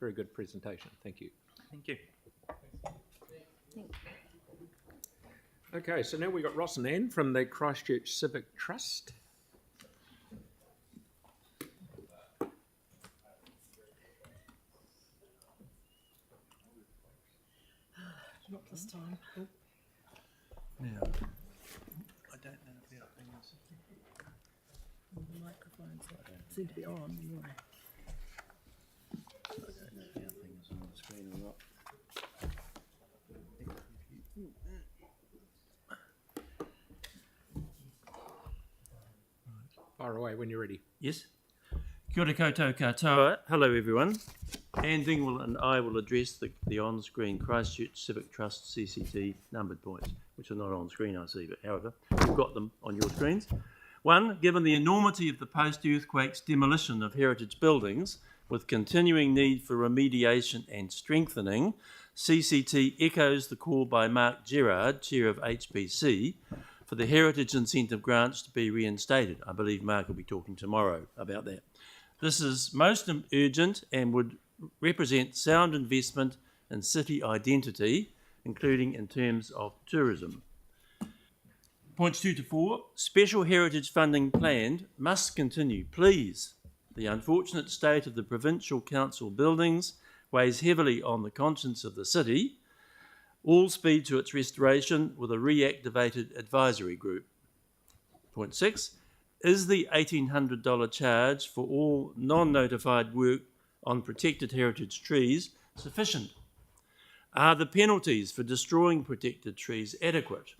very good presentation. Thank you. Thank you. Okay, so now we've got Ross and Anne from the Christchurch Civic Trust. Not this time. Now, I don't know about things. The microphones seem to be on anyway. I don't know how things are on the screen or not. Fire away when you're ready. Yes. Kia ora koutou katoa. Hello everyone. Anne Dingwall and I will address the on-screen Christchurch Civic Trust CCT numbered points, which are not on screen I see, but however, you've got them on your screens. 1. Given the enormity of the post-earthquakes demolition of heritage buildings, with continuing need for remediation and strengthening, CCT echoes the call by Mark Gerard, Chair of HPC, for the Heritage Incentive Grants to be reinstated. I believe Mark will be talking tomorrow about that. This is most urgent and would represent sound investment in city identity, including in terms of tourism. Points 2 to 4, special heritage funding planned must continue, please. The unfortunate state of the provincial council buildings weighs heavily on the conscience of the city. All speed to its restoration with a reactivated advisory group. Point 6, is the $1,800 charge for all non-notified work on protected heritage trees sufficient? Are the penalties for destroying protected trees adequate?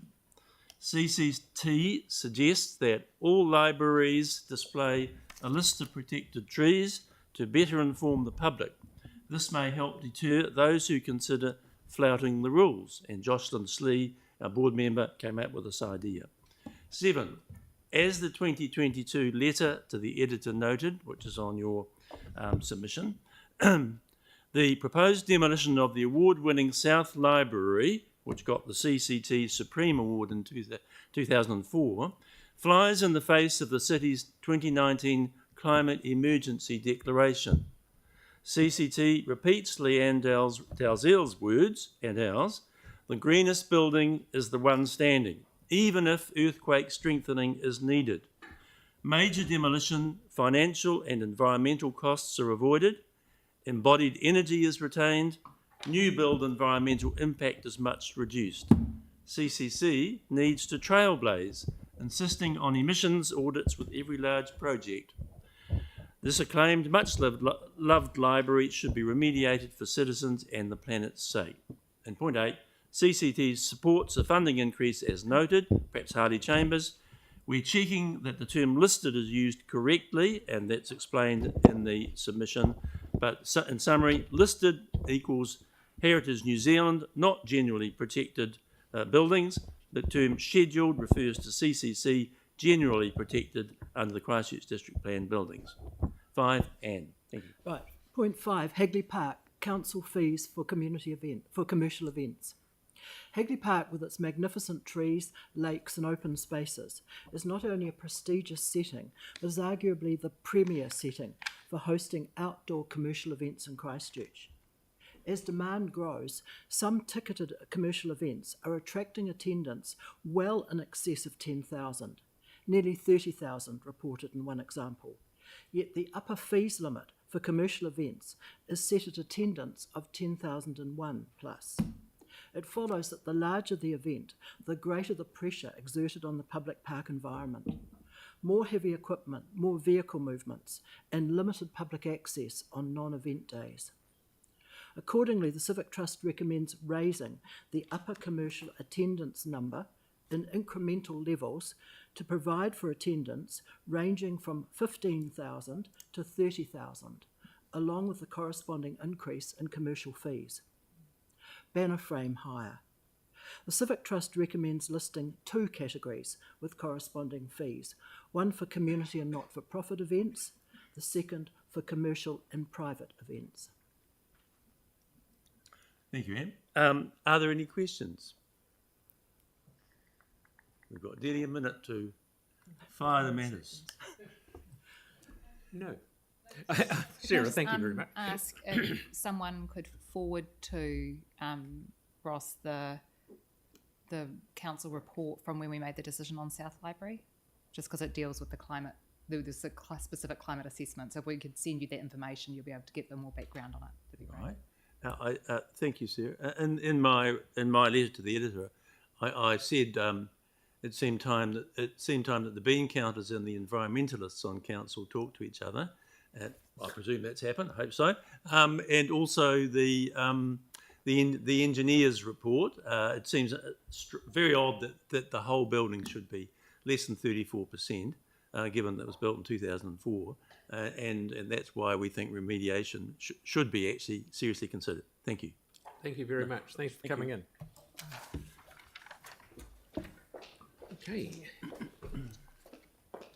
CCT suggests that all libraries display a list of protected trees to better inform the public. This may help deter those who consider flouting the rules, and Jocelyn Slee, our board member, came up with this idea. 7, as the 2022 letter to the editor noted, which is on your submission, the proposed demolition of the award-winning South Library, which got the CCT Supreme Award in 2004, flies in the face of the city's 2019 Climate Emergency Declaration. CCT repeats Leanne Dalzell's words, and ours, the greenest building is the one standing, even if earthquake strengthening is needed. Major demolition, financial and environmental costs are avoided, embodied energy is retained, new build environmental impact is much reduced. CCC needs to trailblaze, insisting on emissions audits with every large project. This acclaimed, much-loved library should be remediated for citizens and the planet's sake. And point 8, CCT supports a funding increase as noted, perhaps Hardy Chambers. We're checking that the term listed is used correctly, and that's explained in the submission. But in summary, listed equals Heritage New Zealand, not generally protected buildings. The term scheduled refers to CCC generally protected under the Christchurch District Plan buildings. 5, Anne. Thank you. Right. Point 5, Hagley Park, council fees for commercial events. Hagley Park, with its magnificent trees, lakes and open spaces, is not only a prestigious setting, but is arguably the premier setting for hosting outdoor commercial events in Christchurch. As demand grows, some ticketed commercial events are attracting attendance well in excess of 10,000, nearly 30,000 reported in one example. Yet the upper fees limit for commercial events is set at attendance of 10,001 plus. It follows that the larger the event, the greater the pressure exerted on the public park environment. More heavy equipment, more vehicle movements, and limited public access on non-event days. Accordingly, the Civic Trust recommends raising the upper commercial attendance number in incremental levels to provide for attendance ranging from 15,000 to 30,000, along with the corresponding increase in commercial fees. Banner frame hire. The Civic Trust recommends listing 2 categories with corresponding fees, one for community and not-for-profit events, the second for commercial and private events. Thank you, Anne. Are there any questions? We've got nearly a minute to fire the matters. No. Sarah, Just, thank you very much. Ask if someone could forward to Ross the council report from when we made the decision on South Library, just because it deals with the climate. There's a specific climate assessment. So if we could send you that information, you'll be able to get the more background on it. That'd be great. Right. Now, thank you, Sarah. And in my letter to the editor, I said it seemed time that the bean counters and the environmentalists on council talk to each other. I presume that's happened. I hope so. And also the engineer's report. It seems very odd that the whole building should be less than 34%, given that it was built in 2004. And that's why we think remediation should be actually seriously considered. Thank you. Thank you very much. Thanks for coming in. Okay.